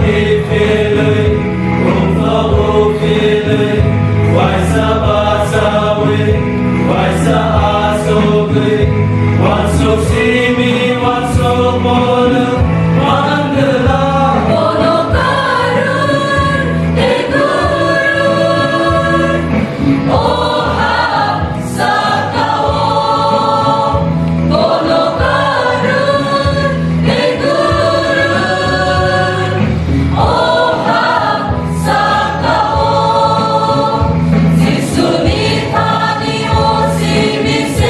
มีเฟเลยรูปเราโอเคเลยไหวสะบาสะเวไหวสะอาโซเกวันสุขสีมีวันสุขโมเลวันเดลา Bonokarun tegurun ohap sakao Bonokarun tegurun ohap sakao 지순이타니 오시미세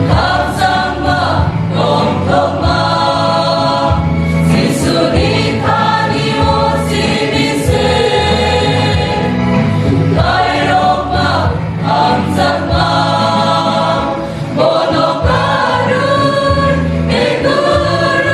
감상마 넘통마 지순이타니 오시미세 가이로마 감상마 모노카룬 에그룬